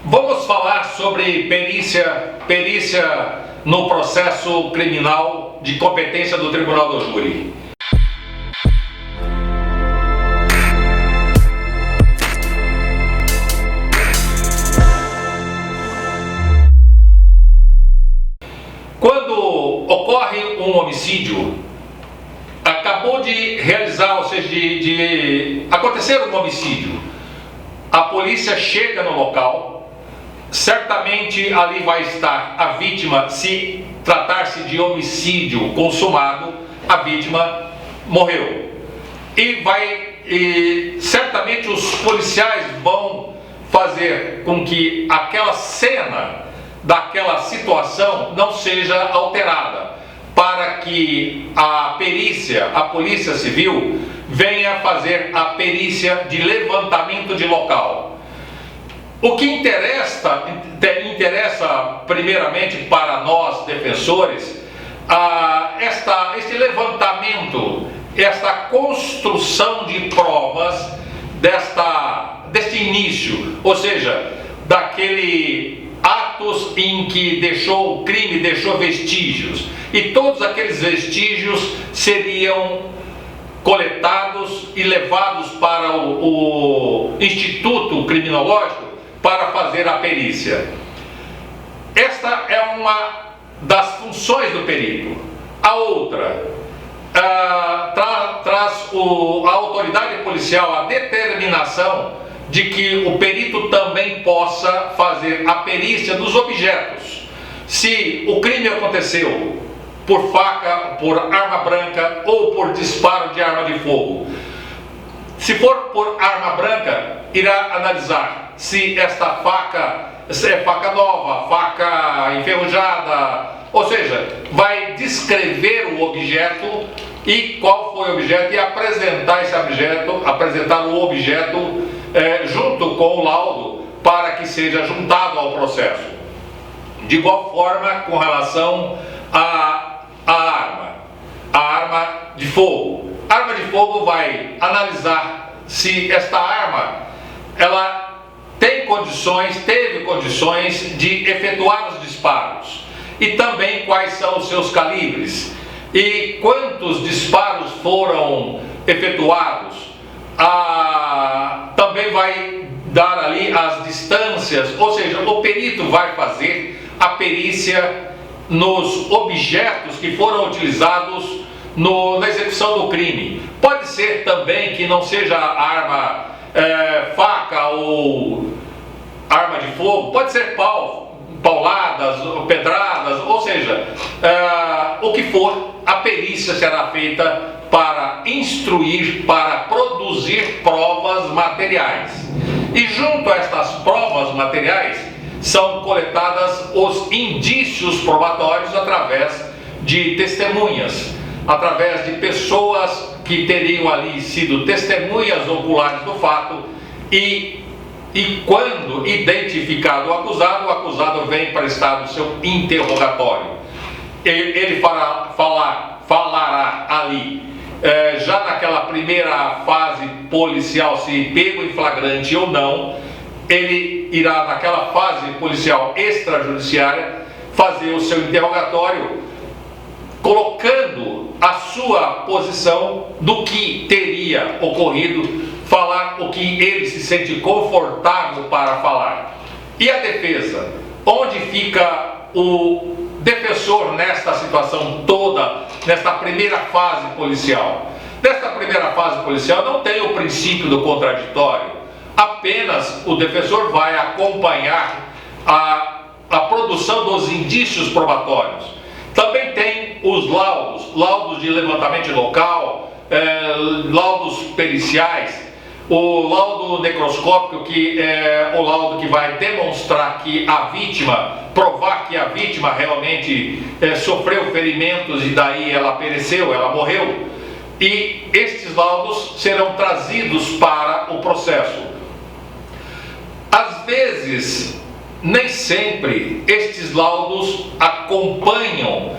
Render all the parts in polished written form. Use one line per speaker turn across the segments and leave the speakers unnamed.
Vamos falar sobre perícia no processo criminal de competência do Tribunal do Júri. Quando ocorre um homicídio, acabou de realizar, ou seja, de acontecer um homicídio, a polícia chega no local. Certamente ali vai estar a vítima. Se tratar-se de homicídio consumado, a vítima morreu. E certamente os policiais vão fazer com que aquela cena daquela situação não seja alterada, para que a perícia, a Polícia Civil, venha fazer a perícia de levantamento de local. O que interessa primeiramente para nós defensores, este levantamento, esta construção de provas deste início, ou seja, daquele atos em que o crime deixou vestígios, e todos aqueles vestígios seriam coletados e levados para o Instituto Criminológico para fazer a perícia. Esta é uma das funções do perito. A outra, traz a autoridade policial a determinação de que o perito também possa fazer a perícia dos objetos. Se o crime aconteceu por faca, por arma branca ou por disparo de arma de fogo. Se for por arma branca, irá analisar se esta faca é faca nova, faca enferrujada, ou seja, vai descrever o objeto e qual foi o objeto e apresentar o objeto junto com o laudo para que seja juntado ao processo. De igual forma, com relação à arma de fogo. A arma de fogo vai analisar se esta arma teve condições de efetuar os disparos e também quais são os seus calibres e quantos disparos foram efetuados. Também vai dar ali as distâncias, ou seja, o perito vai fazer a perícia nos objetos que foram utilizados na execução do crime. Pode ser também que não seja arma, faca ou arma de fogo, pode ser pauladas, pedradas, ou seja, o que for, a perícia será feita para instruir, para produzir provas materiais. E junto a estas provas materiais são coletadas os indícios probatórios através de testemunhas, através de pessoas que teriam ali sido testemunhas oculares do fato e quando identificado o acusado vem prestar o seu interrogatório. Ele falará ali, já naquela primeira fase policial, se pego em flagrante ou não, ele irá naquela fase policial extrajudiciária fazer o seu interrogatório, colocando a sua posição do que teria ocorrido, falar o que ele se sente confortável para falar. E a defesa? Onde fica o defensor nesta situação toda, nesta primeira fase policial? Nesta primeira fase policial não tem o princípio do contraditório. Apenas o defensor vai acompanhar a produção dos indícios probatórios. Também tem os laudos de levantamento local, laudos periciais, o laudo necroscópico, que é o laudo que vai demonstrar que a vítima, provar que a vítima realmente sofreu ferimentos e daí ela pereceu, ela morreu. E estes laudos serão trazidos para o processo. Às vezes, nem sempre estes laudos acompanham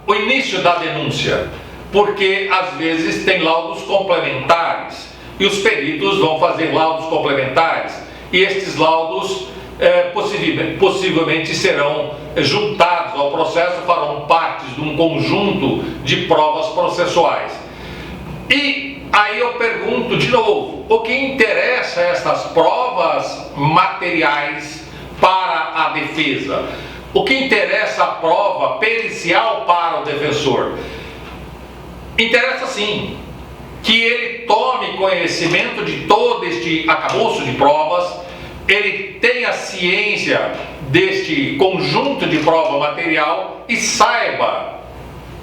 o início da denúncia, porque às vezes tem laudos complementares e os peritos vão fazer laudos complementares e estes laudos possivelmente serão juntados ao processo, farão parte de um conjunto de provas processuais. E aí eu pergunto de novo, o que interessa essas provas materiais para a defesa? O que interessa a prova pericial para o defensor? Interessa sim que ele tome conhecimento de todo este arcabouço de provas, ele tenha ciência deste conjunto de prova material e saiba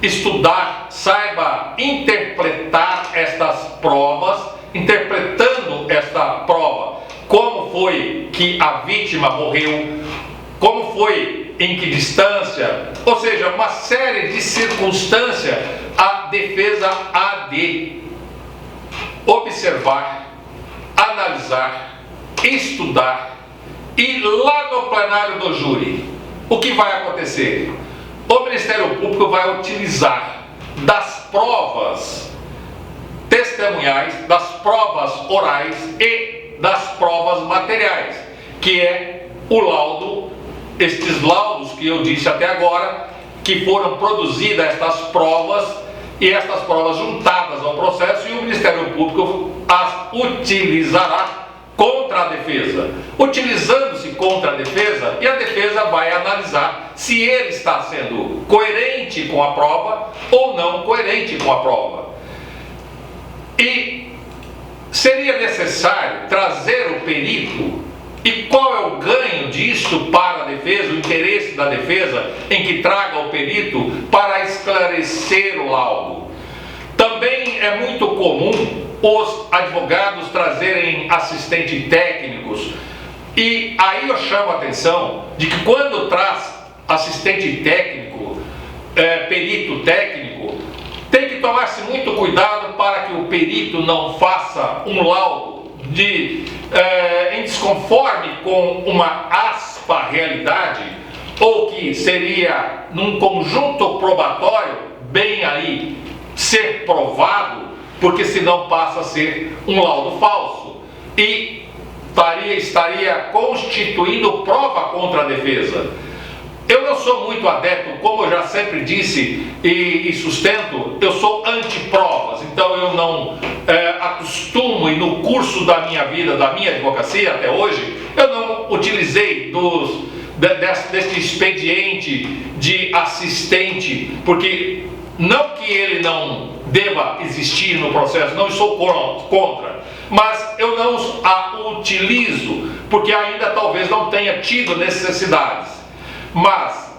estudar, saiba interpretar estas provas, interpretando esta prova, como foi que a vítima morreu, como foi, em que distância, ou seja, uma série de circunstâncias a defesa há de observar, analisar, estudar, e lá no plenário do júri, o que vai acontecer? O Ministério Público vai utilizar das provas testemunhais, das provas orais e das provas materiais, que é o laudo, estes laudos que eu disse até agora, que foram produzidas estas provas, e estas provas juntadas ao processo, e o Ministério Público as utilizará contra a defesa. Utilizando-se contra a defesa, e a defesa vai analisar se ele está sendo coerente com a prova ou não coerente com a prova. E seria necessário trazer o perito. E qual é o ganho disso para a defesa, o interesse da defesa em que traga o perito para esclarecer o laudo? Também é muito comum os advogados trazerem assistentes técnicos, e aí eu chamo a atenção de que quando traz assistente técnico, perito técnico, tem que tomar-se muito cuidado para que o perito não faça um laudo em desconforme com uma aspa realidade, ou que seria num conjunto probatório bem aí ser provado, porque senão passa a ser um laudo falso e estaria constituindo prova contra a defesa. Eu não sou muito adepto, como eu já sempre disse e sustento, eu sou anti-provas, então eu não acostumo, e no curso da minha vida, da minha advocacia até hoje, eu não utilizei deste expediente de assistente, porque não que ele não deva existir no processo, não estou contra, mas eu não a utilizo, porque ainda talvez não tenha tido necessidades. Mas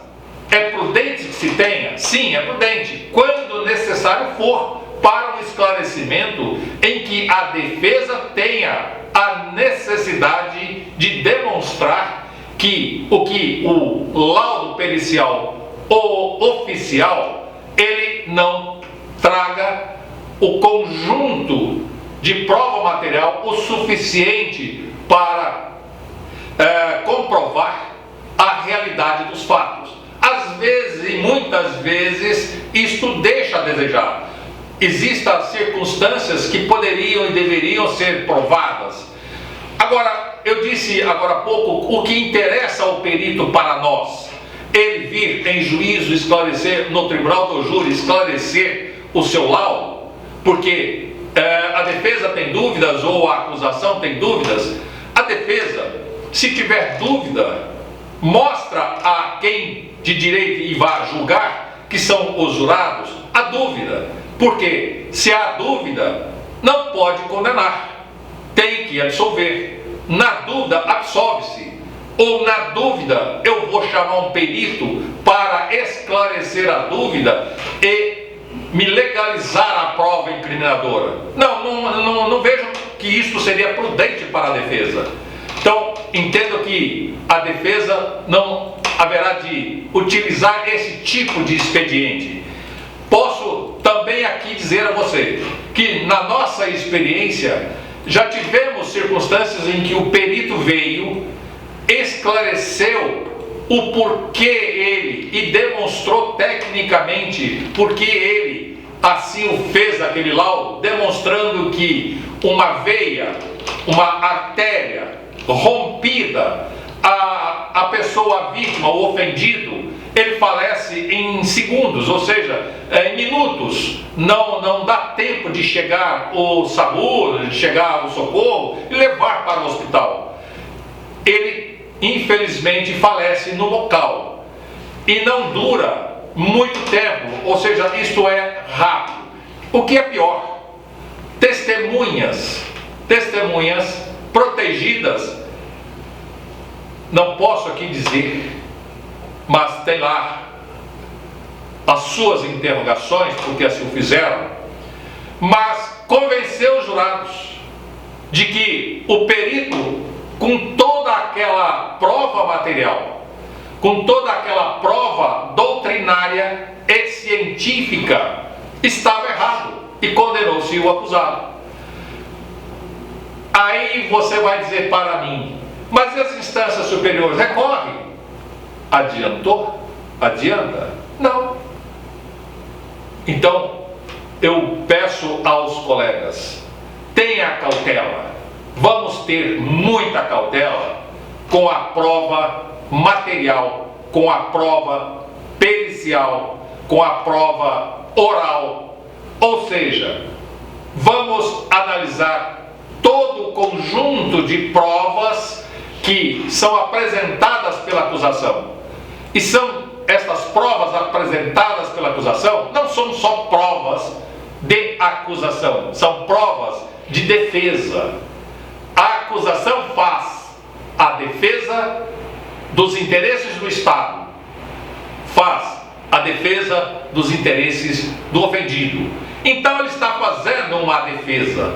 é prudente que se tenha? Sim, é prudente, quando necessário for, para um esclarecimento em que a defesa tenha a necessidade de demonstrar que o laudo pericial ou oficial, ele não traga o conjunto de prova material o suficiente para comprovar a realidade dos fatos. Às vezes, e muitas vezes, isto deixa a desejar. Existem circunstâncias que poderiam e deveriam ser provadas. Agora, eu disse agora há pouco, o que interessa ao perito para nós, ele vir em juízo esclarecer, no tribunal do júri, esclarecer o seu laudo, porque a defesa tem dúvidas ou a acusação tem dúvidas. A defesa, se tiver dúvida, mostra a quem de direito e vá julgar, que são os jurados, a dúvida. Porque se há dúvida, não pode condenar, tem que absolver. Na dúvida, absolve-se. Ou na dúvida, eu vou chamar um perito para esclarecer a dúvida e me legalizar a prova incriminadora. Não vejo que isto seria prudente para a defesa. Então, entendo que a defesa não haverá de utilizar esse tipo de expediente. Posso também aqui dizer a você que na nossa experiência já tivemos circunstâncias em que o perito veio, esclareceu o porquê ele e demonstrou tecnicamente porque ele assim o fez aquele laudo, demonstrando que uma veia, uma artéria rompida, a pessoa, a vítima, o ofendido, ele falece em segundos, ou seja, em minutos. Não dá tempo de chegar o SAMU, de chegar o socorro e levar para o hospital. Ele, infelizmente, falece no local e não dura muito tempo, ou seja, isto é rápido. O que é pior, testemunhas protegidas, não posso aqui dizer, mas tem lá as suas interrogações, porque assim o fizeram, mas convenceu os jurados de que o perito, com toda aquela prova material, com toda aquela prova doutrinária e científica, estava errado e condenou-se o acusado. Aí você vai dizer para mim, mas as instâncias superiores recorrem. Adiantou? Adianta? Não. Então, eu peço aos colegas, tenha cautela. Vamos ter muita cautela com a prova material, com a prova pericial, com a prova oral. Ou seja, vamos analisar todo o conjunto de provas que são apresentadas pela acusação. E são estas provas apresentadas pela acusação, não são só provas de acusação, são provas de defesa. A acusação faz a defesa dos interesses do Estado, faz a defesa dos interesses do ofendido. Então ele está fazendo uma defesa.